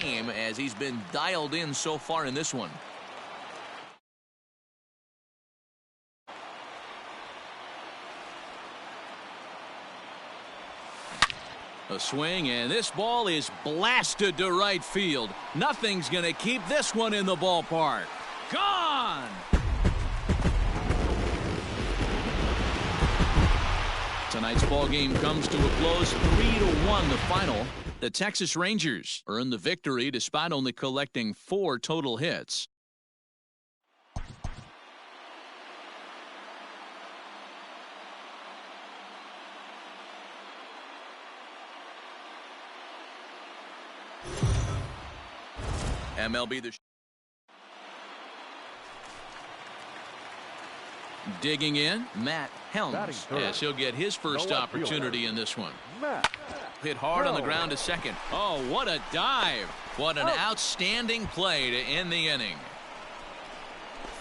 game as he's been dialed in so far in this one. A swing, and this ball is blasted to right field. Nothing's going to keep this one in the ballpark. Gone! Tonight's ball game comes to a close, 3-1 the final. The Texas Rangers earn the victory despite only collecting 4 total hits. MLB digging in, Matt Helms, as he'll get his first opportunity in this one. Hit hard on the ground to second. Oh, what a dive. What an outstanding play to end the inning.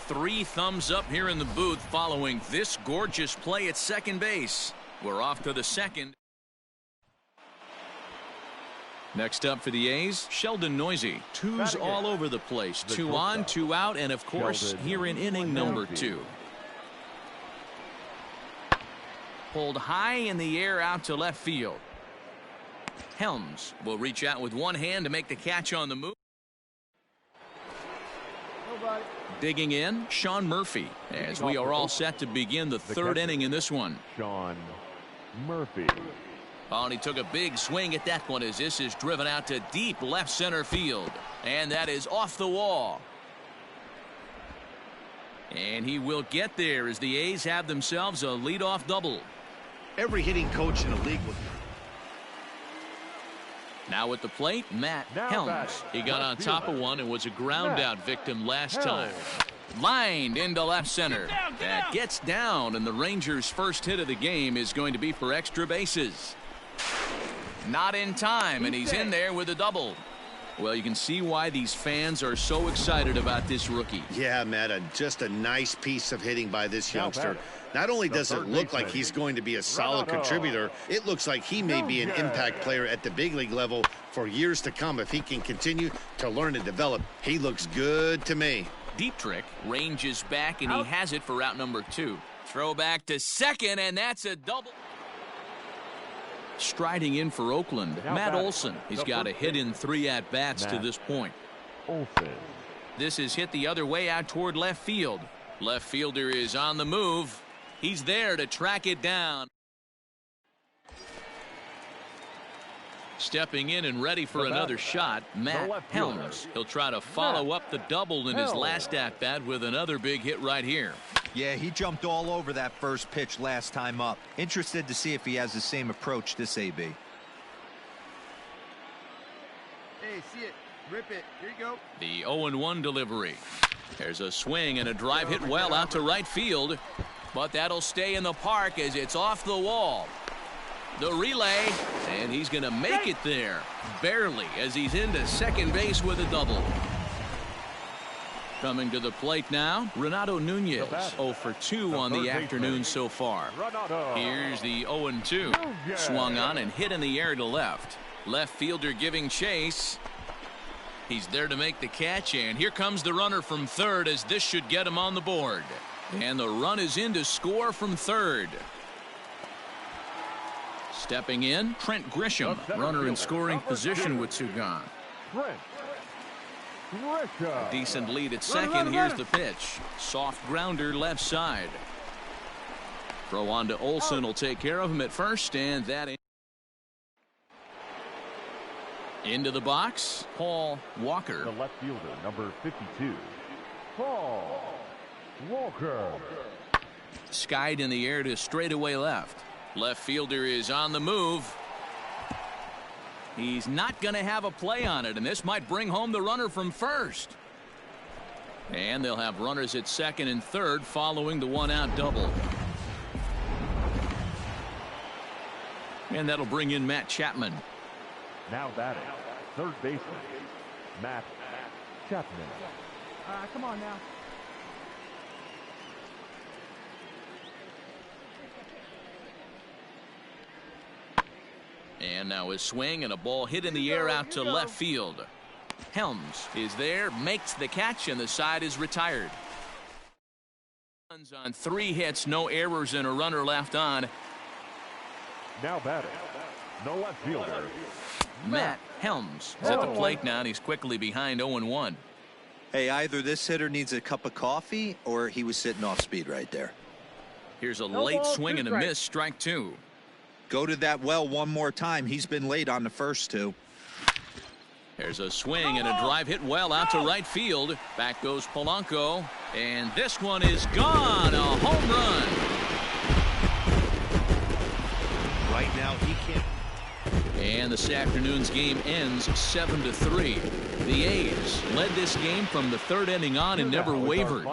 3 thumbs up here in the booth following this gorgeous play at second base. We're off to the second. Next up for the A's, Sheldon Noisy. 2's all over the place. 2 on, 2 out, and of course, here in inning number 2. Pulled high in the air out to left field. Helms will reach out with one hand to make the catch on the move. Digging in, Sean Murphy, as we are all set to begin the 3rd inning in this one. Sean Murphy. Oh, and he took a big swing at that one as this is driven out to deep left center field. And that is off the wall. And he will get there as the A's have themselves a leadoff double. Every hitting coach in the league will. Now at the plate, Matt Helms. He got on top of one and was a ground out victim last time. Lined into left center. That gets down, and the Rangers' first hit of the game is going to be for extra bases. Not in time, and he's in there with a double. Well, you can see why these fans are so excited about this rookie. Yeah, Matt, just a nice piece of hitting by this youngster. Not only does it look like he's going to be a solid contributor, it looks like he may be an impact player at the big league level for years to come if he can continue to learn and develop. He looks good to me. Deep trick, ranges back, and he has it for out number 2. Throw back to second, and that's a double. Striding in for Oakland, Matt Olson. He's got a hit in 3 at-bats to this point. This is hit the other way out toward left field. Left fielder is on the move. He's there to track it down. Stepping in and ready for another shot, Matt Helms. He'll try to follow up the double in his last at-bat with another big hit right here. Yeah, he jumped all over that first pitch last time up. Interested to see if he has the same approach this AB. Hey, see it. Rip it. Here you go. The 0-1 delivery. There's a swing and a drive hit well out to right field. But that'll stay in the park as it's off the wall. The relay, and he's going to make it there. Barely, as he's into second base with a double. Coming to the plate now, Renato Nunez. 0 for 2 on the afternoon so far. Here's the 0-2. Swung on and hit in the air to left. Left fielder giving chase. He's there to make the catch, and here comes the runner from third as this should get him on the board. And the run is in to score from third. Stepping in, Trent Grisham, runner in scoring position with 2 gone. A decent lead at second. Here's the pitch. Soft grounder left side. Throw on to Olson will take care of him at first, and that into the box. Paul Walker. The left fielder, number 52, Paul Walker. Skied in the air to straightaway left. Left fielder is on the move. He's not going to have a play on it, and this might bring home the runner from first. And they'll have runners at second and third following the 1-out double. And that'll bring in Matt Chapman. Now batting, third baseman, Matt Chapman. Come on now. And now a swing and a ball hit in the air out to left field. Helms is there, makes the catch, and the side is retired. On 3 hits, no errors, and a runner left on. Now batting, the left fielder, Matt Helms is at the plate now, and he's quickly behind 0-1. Hey, either this hitter needs a cup of coffee or he was sitting off speed right there. Here's a late swing and a miss, strike 2. Go to that well one more time. He's been late on the first 2. There's a swing and a drive hit well out to right field. Back goes Polanco, and this one is gone. A home run. Right now, he can't. And this afternoon's game ends 7-3. The A's led this game from the 3rd inning on and never wavered.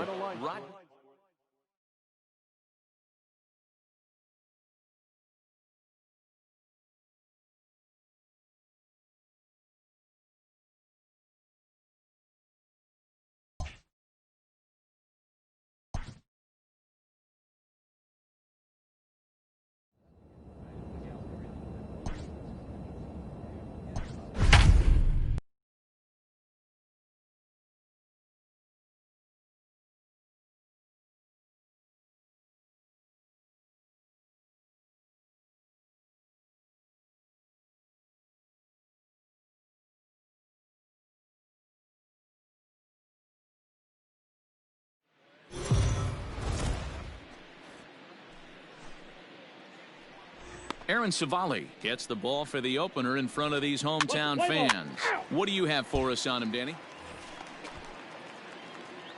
Aaron Savali gets the ball for the opener in front of these hometown fans. What do you have for us on him, Danny?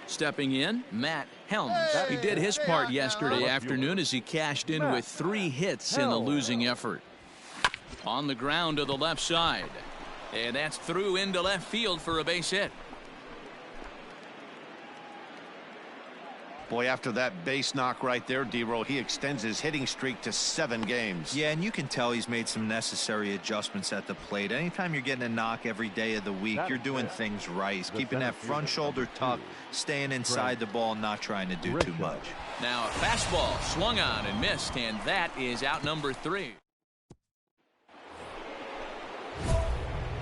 Stepping in, Matt Helms. He did his part yesterday afternoon as he cashed in with 3 hits in the losing effort. On the ground to the left side. And that's through into left field for a base hit. Boy, after that base knock right there, D-Roll, he extends his hitting streak to 7 games. Yeah, and you can tell he's made some necessary adjustments at the plate. Anytime you're getting a knock every day of the week, you're doing things right. He's keeping that front shoulder tucked, staying inside the ball, not trying to do too much. Now a fastball swung on and missed, and that is out number 3.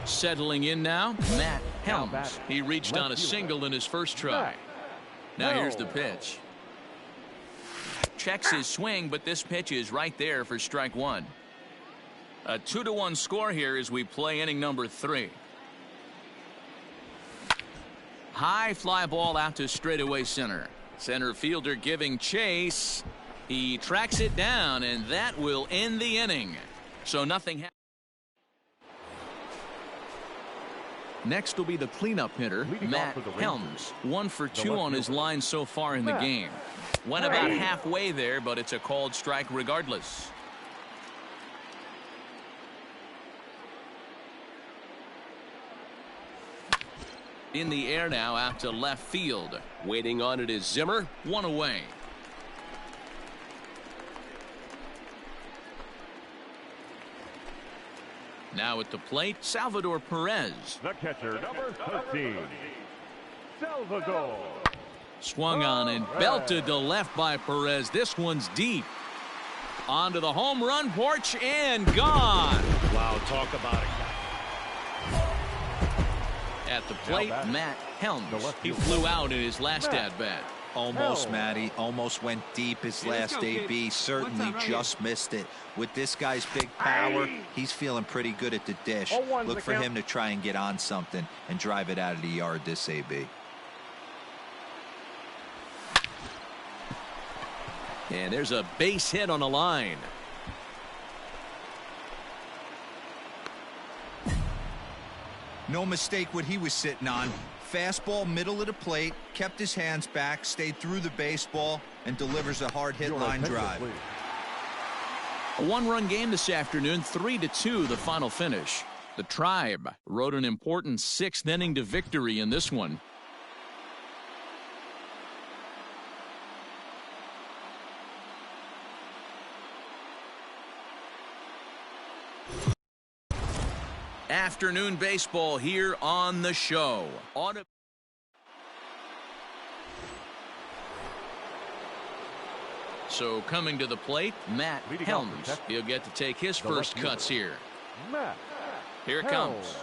Settling in now, Matt Helms. He reached on a single in his first try. Now here's the pitch. Checks his swing, but this pitch is right there for strike 1. A 2-1 score here as we play inning number 3. High fly ball out to straightaway center. Center fielder giving chase. He tracks it down, and that will end the inning. So nothing happens. Next will be the cleanup hitter, Matt Helms. 1 for 2 on his line so far in the game. Went about halfway there, but it's a called strike regardless. In the air now out to left field. Waiting on it is Zimmer. 1 away. Now at the plate, Salvador Perez. the catcher, number 13, Salvador. Swung on and belted to left by Perez. This one's deep. Onto the home run porch and gone. Wow, talk about it. At the plate, Matt Helms. He flew out in his last at-bat. Almost, Matty. Almost went deep his last AB. Certainly just missed it. With this guy's big power, he's feeling pretty good at the dish. Look for him to try and get on something and drive it out of the yard this AB. And there's a base hit on the line. No mistake what he was sitting on. Fastball middle of the plate, kept his hands back, stayed through the baseball, and delivers a hard hit line drive. A 1-run game this afternoon, 3-2 the final finish. The Tribe rode an important 6th inning to victory in this one. Afternoon baseball here on the show. So coming to the plate, Matt Helms. He'll get to take his first cuts here. Here it comes.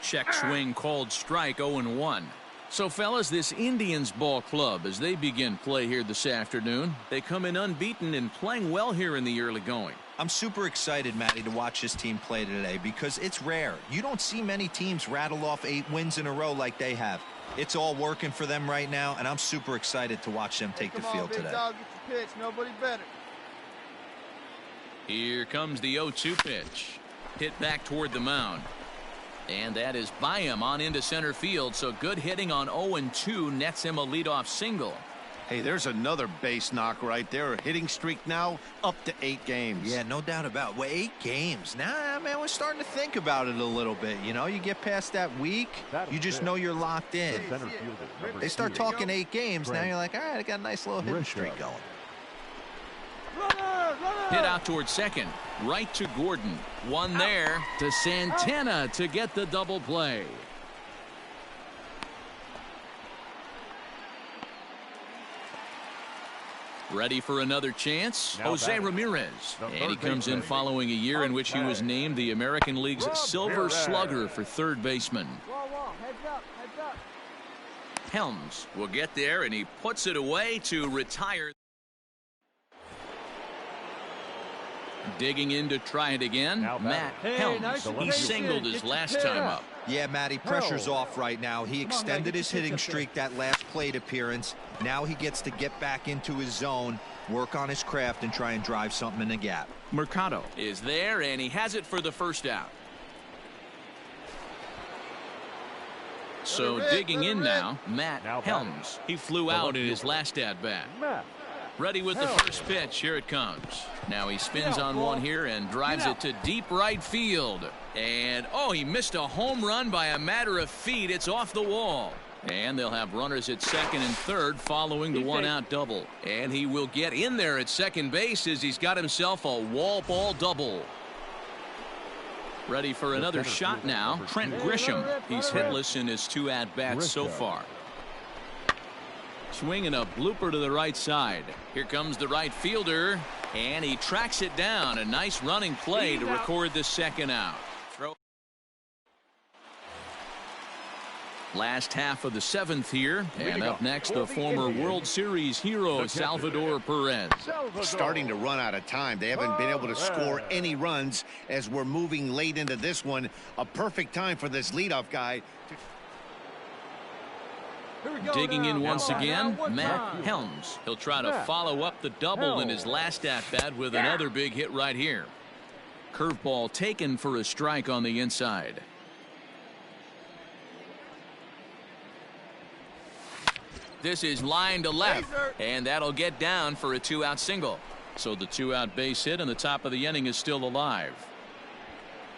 Check swing called strike, 0-1. So, fellas, this Indians ball club, as they begin play here this afternoon, they come in unbeaten and playing well here in the early going. I'm super excited, Matty, to watch this team play today because it's rare. You don't see many teams rattle off 8 wins in a row like they have. It's all working for them right now, and I'm super excited to watch them take the field today. Dog, get your pitch. Nobody better. Here comes the 0-2 pitch. Hit back toward the mound. And that is by him on into center field. So good hitting on 0-2 nets him a leadoff single. Hey, there's another base knock right there. A hitting streak now up to 8 games. Yeah, no doubt about it. Well, 8 games. Nah, man, we're starting to think about it a little bit. You know, you get past that week, you just know you're locked in. They start talking 8 games, now you're like, all right, I got a nice little hitting streak going. Hit out towards second. Right to Gordon. One there to Santana to get the double play. Ready for another chance? Jose Ramirez. And he comes in following a year in which he was named the American League's Silver Slugger for third baseman. Helms will get there, and he puts it away to retire. Digging in to try it again, Matt Helms. He singled his last time up. Yeah, Matty, pressure's off right now. He extended his hitting streak that last plate appearance. Now he gets to get back into his zone, work on his craft, and try and drive something in the gap. Mercado is there, and he has it for the first out. So digging in now, Matt Helms. He flew out in his last at-bat. Ready with the first pitch. Here it comes. Now he spins on one here and drives it to deep right field. And, oh, he missed a home run by a matter of feet. It's off the wall. And they'll have runners at second and third following the one-out double. And he will get in there at second base as he's got himself a wall ball double. Ready for another shot now, Trent Grisham. He's hitless in his 2 at-bats so far. Swinging a blooper to the right side. Here comes the right fielder, and he tracks it down. A nice running play to record the second out. Last half of the 7th here, and up next the former World Series hero Salvador Perez. Starting to run out of time. They haven't been able to score any runs as we're moving late into this one. A perfect time for this leadoff guy. Digging in once again, Matt Helms. He'll try to follow up the double in his last at-bat with another big hit right here. Curveball taken for a strike on the inside. This is line to left, and that'll get down for a 2-out single. So the 2-out base hit and the top of the inning is still alive.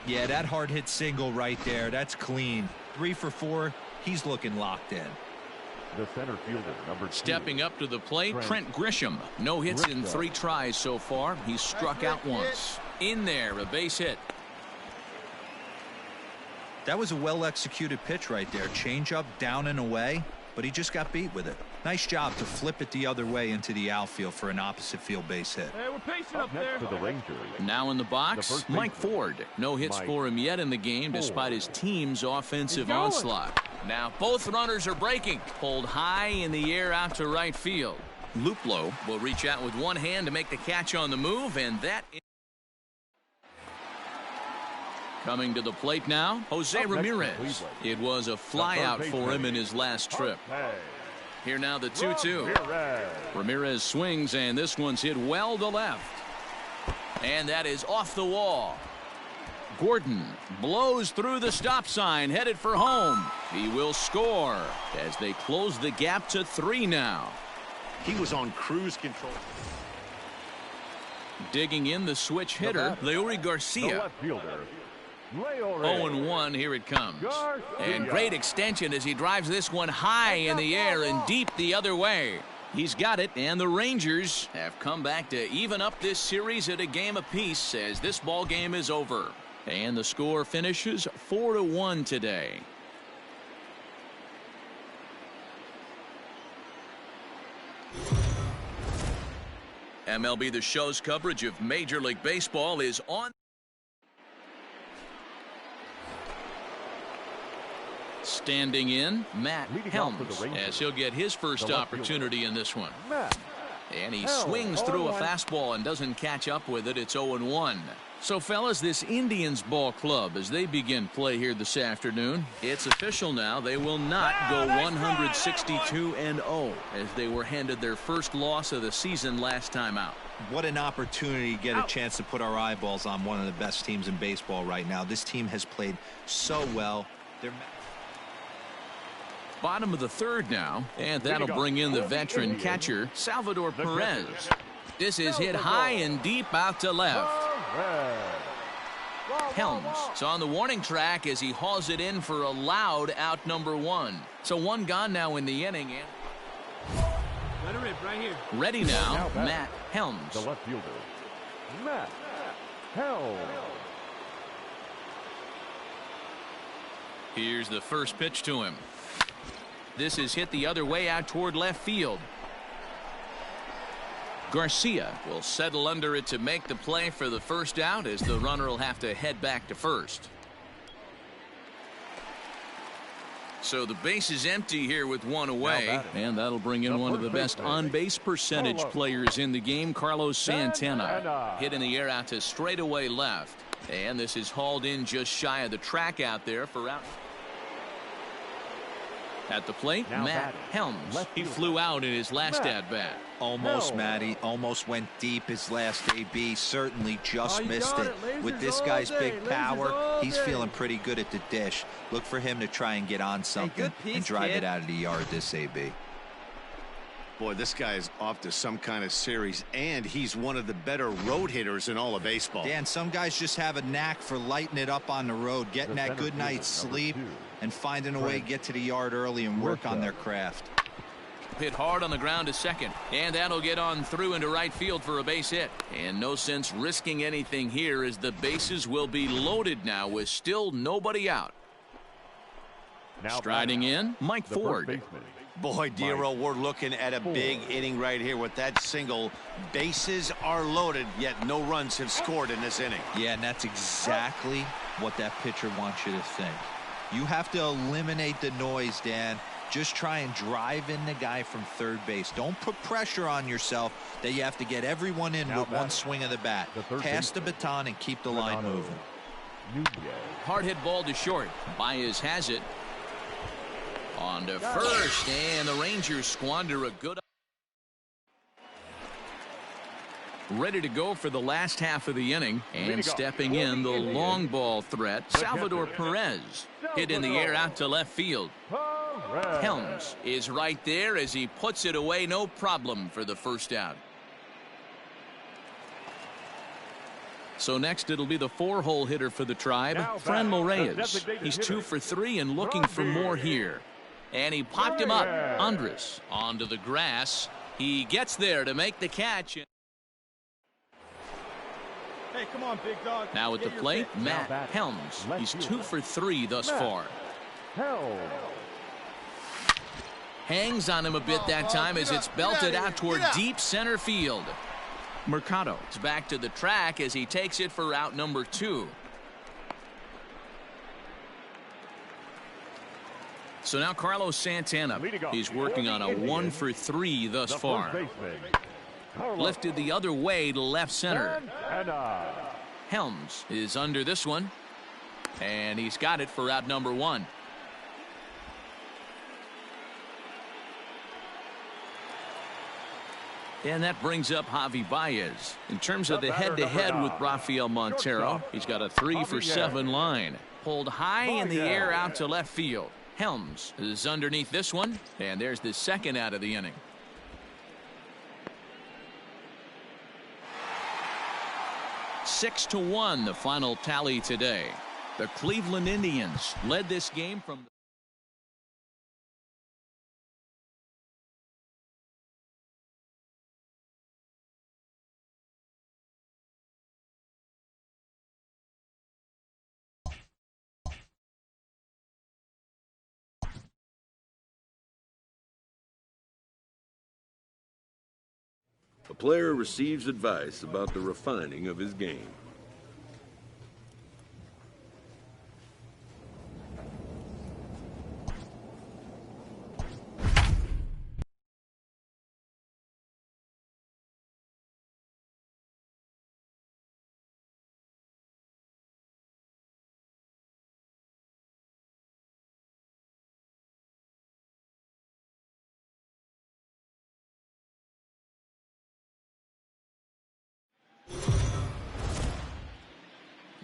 Yeah, that hard hit single right there. That's clean. 3 for 4. He's looking locked in. The center fielder, number 2. Stepping up to the plate, Trent Grisham. No hits in 3 tries so far. He's struck out once. In there, a base hit. That was a well-executed pitch right there. Change up, down and away, but he just got beat with it. Nice job to flip it the other way into the outfield for an opposite field base hit. Hey, we're patient up there. For the Rangers. Now in the box, Mike Ford. No hits for him yet in the game despite his team's offensive onslaught. Now both runners are breaking. Pulled high in the air out to right field. Luplow will reach out with one hand to make the catch on the move, and that is coming to the plate now, Jose Ramirez. It was a flyout for him in his last trip. Here now the 2-2. Ramirez swings, and this one's hit well to left. And that is off the wall. Gordon blows through the stop sign, headed for home. He will score as they close the gap to 3 now. He was on cruise control. Digging in the switch hitter, Leury Garcia. 0-1, here it comes. And great extension as he drives this one high in the air and deep the other way. He's got it, and the Rangers have come back to even up this series at a game apiece as this ball game is over. And the score finishes 4-1 today. MLB The Show's coverage of Major League Baseball is on. Standing in, Matt Helms, as he'll get his first opportunity in this one. And he swings through a fastball and doesn't catch up with it. It's 0-1. So, fellas, this Indians ball club, as they begin play here this afternoon, it's official now. They will not go 162-0 as they were handed their first loss of the season last time out. What an opportunity to get a chance to put our eyeballs on one of the best teams in baseball right now. This team has played so well. Bottom of the third now, and that'll bring in the veteran catcher, Salvador Perez. This is hit high and deep out to left. Helms is on the warning track as he hauls it in for a loud out number 1. So one gone now in the inning. Let her rip right here. Ready now, Matt Helms. The left fielder, Matt Helms. Here's the first pitch to him. This is hit the other way out toward left field. Garcia will settle under it to make the play for the first out, as the runner will have to head back to first. So the base is empty here with one away, and that'll bring in one of the best on-base percentage players in the game, Carlos Santana. Hit in the air out to straightaway left, and this is hauled in just shy of the track out there for out. At the plate, Matt Helms. He flew out in his last at-bat. Almost, Matty. Almost went deep his last AB. Certainly just missed it. With this guy's big power, he's feeling pretty good at the dish. Look for him to try and get on something and drive it out of the yard this AB. Boy, this guy is off to some kind of series, and he's one of the better road hitters in all of baseball. Dan, some guys just have a knack for lighting it up on the road, getting that good night's sleep, and finding a way to get to the yard early and work on their craft. Hit hard on the ground to second, and that'll get on through into right field for a base hit. And no sense risking anything here, as the bases will be loaded now with still nobody out. Striding in, Mike Ford. Boy, Dero, we're looking at a big inning right here with that single. Bases are loaded, yet no runs have scored in this inning. Yeah, and that's exactly what that pitcher wants you to think. You have to eliminate the noise, Dan. Just try and drive in the guy from third base. Don't put pressure on yourself that you have to get everyone in with one swing of the bat. Pass the baton and keep the line moving. Hard hit ball to short. Baez has it. On to first, and the Rangers squander a good. Ready to go for the last half of the inning, and stepping in the long ball threat, Salvador Perez. Hit in the air out to left field. Helms is right there as he puts it away, no problem for the first out. So next it'll be the 4-hole hitter for the Tribe, Franmil Reyes. He's 2 for 3 and looking for more here. And he popped him up. Andres onto the grass. He gets there to make the catch. Hey, come on, big dog. Now at the plate, Matt Helms. He's 2 for 3 thus far. Hangs on him a bit that time as it's belted out toward deep center field. Mercado is back to the track as he takes it for out number 2. So now Carlos Santana. He's working on a 1 for 3 thus far. Lifted the other way to left center. Helms is under this one, and he's got it for out number 1. And that brings up Javi Baez. In terms of the head-to-head with Rafael Montero, he's got a 3 for 7 line. Pulled high in the air out to left field. Helms is underneath this one, and there's the second out of the inning. Six to 1, the final tally today. The Cleveland Indians led this game from A player receives advice about the refining of his game.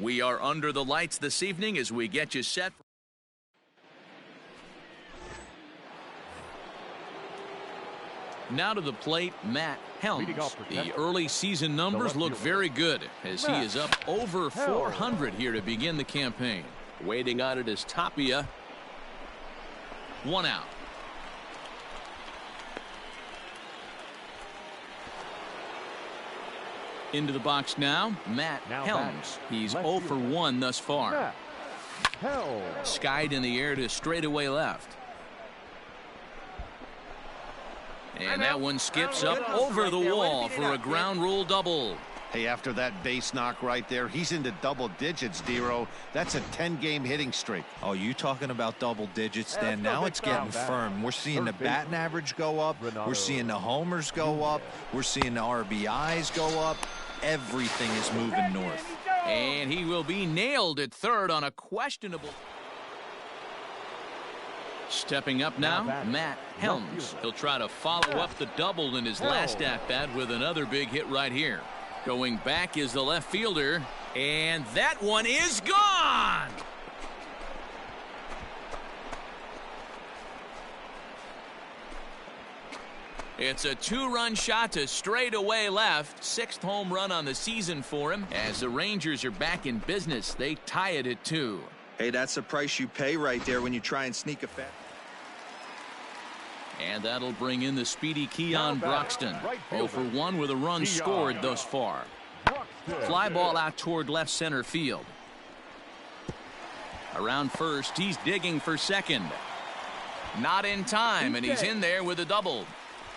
We are under the lights this evening as we get you set. Now to the plate, Matt Helms. The early season numbers look very good as he is up over 400 here to begin the campaign. Waiting on it is Tapia. 1 out. Into the box now, Matt Helms. He's 0 for 1 thus far. Skied in the air to straightaway left. And that one skips up over the wall for a ground rule double. Hey, after that base knock right there, he's into double digits, Dero. That's a 10-game hitting streak. Oh, you talking about double digits, then? Now it's getting firm. We're seeing the batting average go up. We're seeing the homers go up. We're seeing the RBIs go up. Everything is moving north. And he will be nailed at third on a questionable. Stepping up now, Matt Helms. He'll try to follow up the double in his last at-bat with another big hit right here. Going back is the left fielder, and that one is gone! It's a 2-run shot to straightaway left. 6th home run on the season for him. As the Rangers are back in business, they tie it at 2. Hey, that's the price you pay right there when you try and sneak a fat. And that'll bring in the speedy Keon Broxton. 0 for 1 with a run scored thus far. Fly ball out toward left center field. Around first, he's digging for second. Not in time, and he's in there with a double.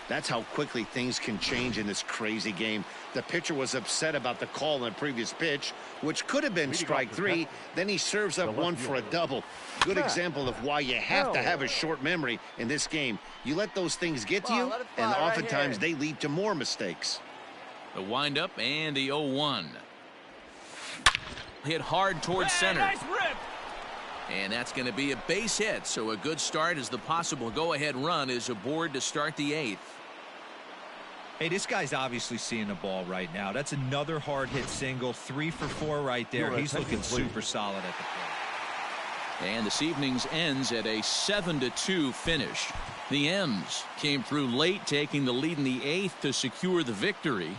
That's how quickly things can change in this crazy game. The pitcher was upset about the call on the previous pitch, which could have been strike 3. Then he serves up one for a double. Good example of why you have to have a short memory in this game. You let those things get to you, and oftentimes they lead to more mistakes. The windup and the 0-1. Hit hard towards center. Nice rip. And that's going to be a base hit, so a good start as the possible go-ahead run is aboard to start the 8th. Hey, this guy's obviously seeing the ball right now. That's another hard hit single. 3 for 4 right there. He's looking super solid at the plate. And this evening's ends at a 7-2 finish. The M's came through late, taking the lead in the 8th to secure the victory.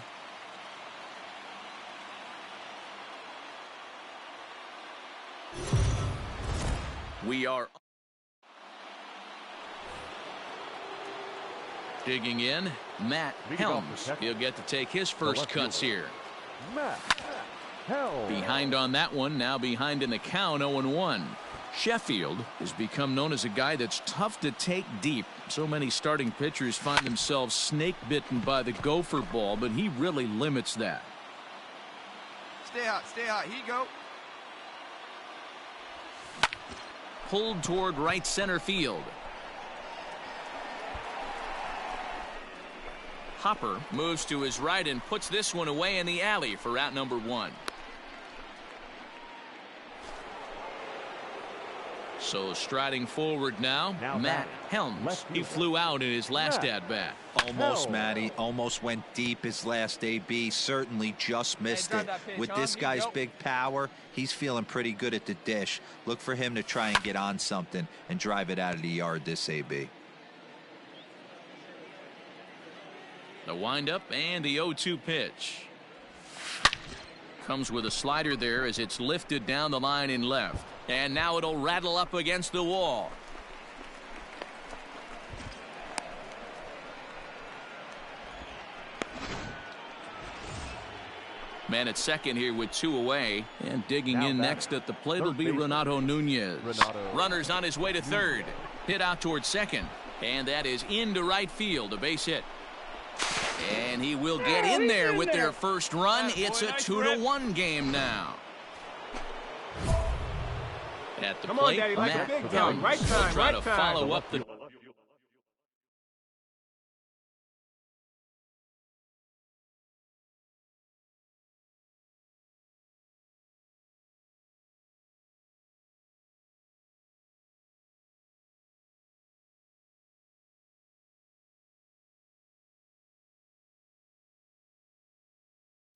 We are digging in. Matt Helms. He'll get to take his first cuts here. Behind on that one. Now behind in the count, 0-1. Sheffield has become known as a guy that's tough to take deep. So many starting pitchers find themselves snake bitten by the gopher ball, but he really limits that. Stay hot, here you go. Pulled toward right center field. Hopper moves to his right and puts this one away in the alley for out number 1. So striding forward now Matt Helms. He flew out in his last at-bat. Almost, Matty. Almost went deep his last AB. Certainly just missed it. With this guy's big power, he's feeling pretty good at the dish. Look for him to try and get on something and drive it out of the yard this AB. The windup and the 0-2 pitch. Comes with a slider there as it's lifted down the line in left. And now it'll rattle up against the wall. Man at second here with 2 away. And digging in next at the plate will be Renato Nunez. Runner's on his way to third. Hit out towards second. And that is into right field. A base hit. And he will get in there with their first run. It's a 2-1 game now. At the plate, Matt Helms will try to follow up the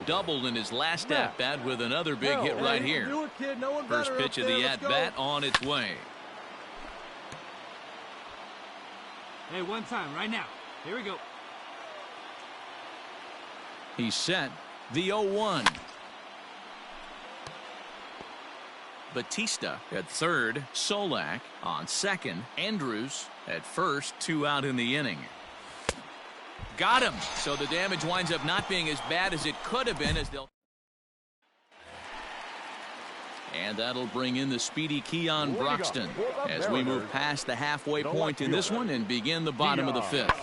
Doubled in his last at-bat with another big hit right here. First pitch of the at-bat on its way. Hey, one time, right now. Here we go. He's set. The 0-1. Batista at third. Solak on second. Andrews at first. 2 out in the inning. Got him. So the damage winds up not being as bad as it could have been, as they'll. And that'll bring in the speedy Keon Broxton as we move past the halfway point in this one and begin the bottom of the 5th.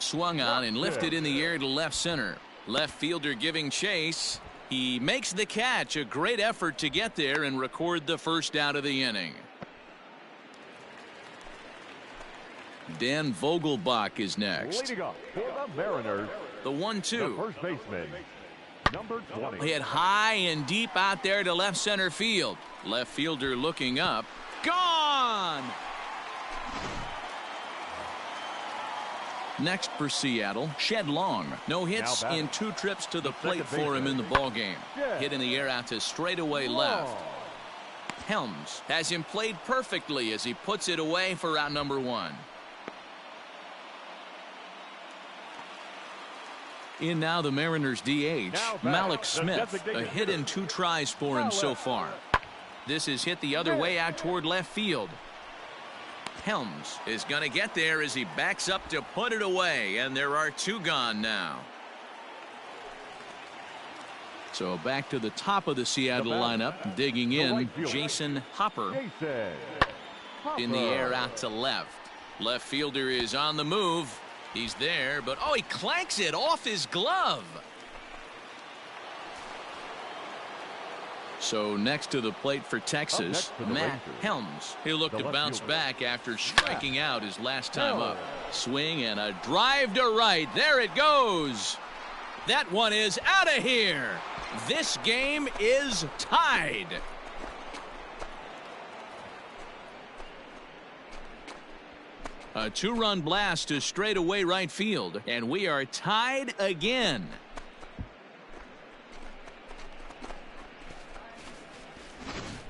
Swung on and lifted in the air to left center. Left fielder giving chase. He makes the catch. A great effort to get there and record the first out of the inning. Dan Vogelbach is next. Leading up for the Mariners, the 1-2. first baseman, number 20. Hit high and deep out there to left center field. Left fielder looking up. Gone! Next for Seattle, Shed Long. No hits in 2 trips to the plate for him in the ballgame. Hit in the air out to straightaway left. Helms has him played perfectly as he puts it away for out number 1. In now the Mariners DH, Malik Smith. A hit in 2 tries for him so far. This is hit the other way out toward left field. Helms is going to get there as he backs up to put it away, and there are 2 gone now. So back to the top of the Seattle lineup, digging in, Jason Hopper. In the air out to left. Left fielder is on the move. He's there, but oh, he clanks it off his glove. So next to the plate for Texas, Matt Helms. He'll look to bounce back after striking out his last time up. Swing and a drive to right. There it goes. That one is out of here. This game is tied. A 2-run blast to straightaway right field, and we are tied again.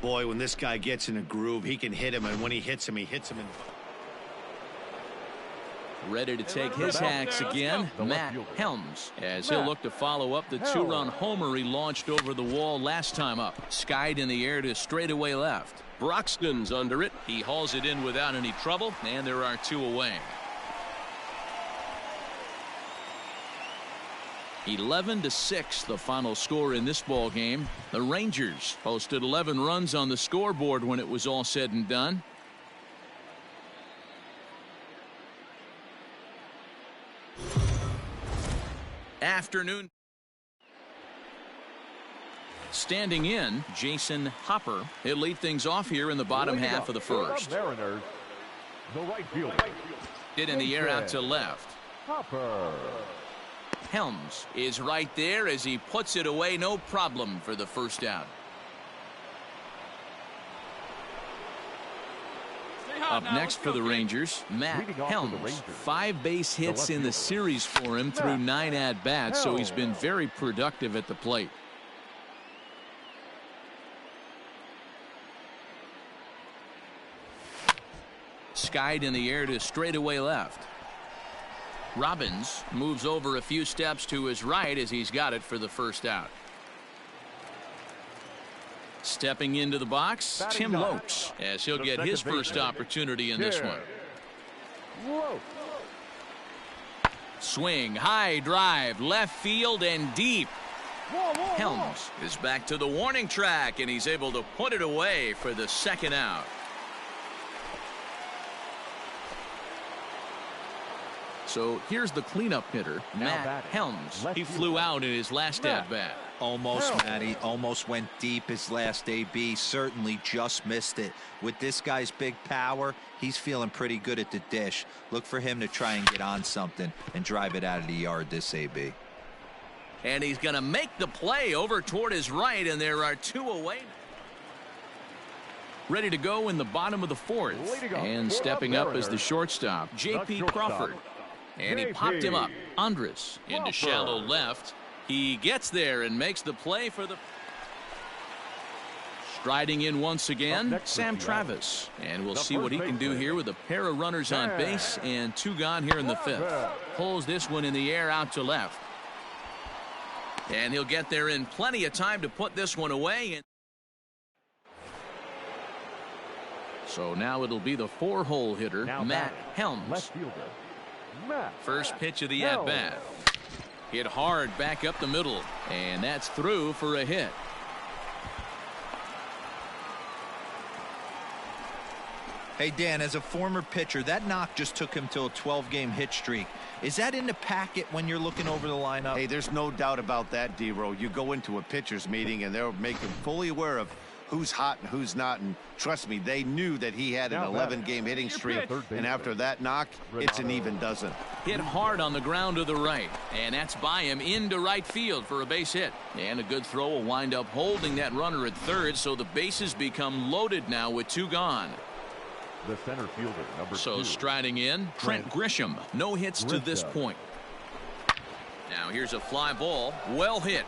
Boy, when this guy gets in a groove, he can hit him, and when he hits him in. Ready to take his hacks again, Matt Helms, as he'll look to follow up the 2-run homer he launched over the wall last time up. Skied in the air to straightaway left. Broxton's under it. He hauls it in without any trouble, and there are 2 away. 11-6 the final score in this ball game. The Rangers posted 11 runs on the scoreboard when it was all said and done. Afternoon. Standing in, Jason Hopper. He'll lead things off here in the bottom half of the first. Mariners, the right fielder. Hit in the air out to left. Hopper. Helms is right there as he puts it away, no problem for the first out. Up next for the Rangers, Matt Helms. 5 base hits in the series for him through 9 at-bats, so he's been very productive at the plate. Skied in the air to straightaway left. Robbins moves over a few steps to his right as he's got it for the first out. Stepping into the box, Tim Lopes, as he'll get his first opportunity in this one. Swing, high drive, left field and deep. Helms is back to the warning track, and he's able to put it away for the second out. So here's the cleanup hitter, Matt Helms. He flew out in his last at-bat. Almost, Matty. Almost went deep his last AB. Certainly just missed it. With this guy's big power, he's feeling pretty good at the dish. Look for him to try and get on something and drive it out of the yard this AB. And he's going to make the play over toward his right, and there are 2 away. Ready to go in the bottom of the 4th. And stepping up as the shortstop, J.P. Crawford. And he popped him up. Andres into shallow left. He gets there and makes the play for the... Striding in once again, Sam Travis. And we'll see what he can do here with a pair of runners on base and 2 gone here in the 5th. Pulls this one in the air out to left. And he'll get there in plenty of time to put this one away. So now it'll be the 4-hole hitter, Matt Helms. First pitch of the at-bat. Hit hard back up the middle. And that's through for a hit. Hey, Dan, as a former pitcher, that knock just took him to a 12-game hit streak. Is that in the packet when you're looking over the lineup? Hey, there's no doubt about that, D-Row. You go into a pitcher's meeting, and they'll make him fully aware of who's hot and who's not. And trust me, they knew that he had an 11-game hitting streak. And after that knock, it's an even dozen. Hit hard on the ground to the right. And that's by him into right field for a base hit. And a good throw will wind up holding that runner at third, so the bases become loaded now with 2 gone. The center fielder, number 2. So striding in, Trent Grisham. No hits to this point. Now here's a fly ball. Well hit.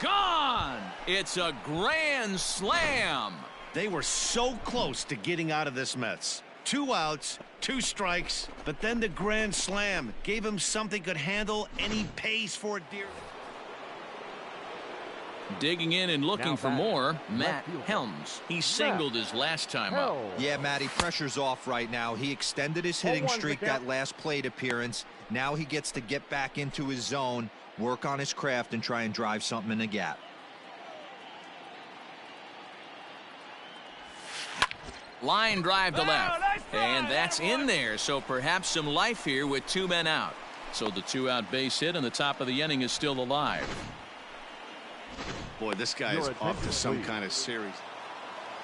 Gone! It's a grand slam. They were so close to getting out of this mess. 2 outs, 2 strikes, but then the grand slam gave him something could handle any pace for a deer. Digging in and looking for more, Matt Helms. He singled his last time up. Yeah, Matty, pressure's off right now. He extended his hitting streak that last plate appearance. Now he gets to get back into his zone, work on his craft, and try and drive something in the gap. Line drive to left. And that's in there, so perhaps some life here with 2 men out. So the 2-out base hit and the top of the inning is still alive. Boy, this guy is off to some kind of series.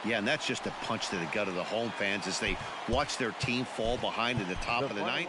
Yeah, and that's just a punch to the gut of the home fans as they watch their team fall behind in the top of the 9th.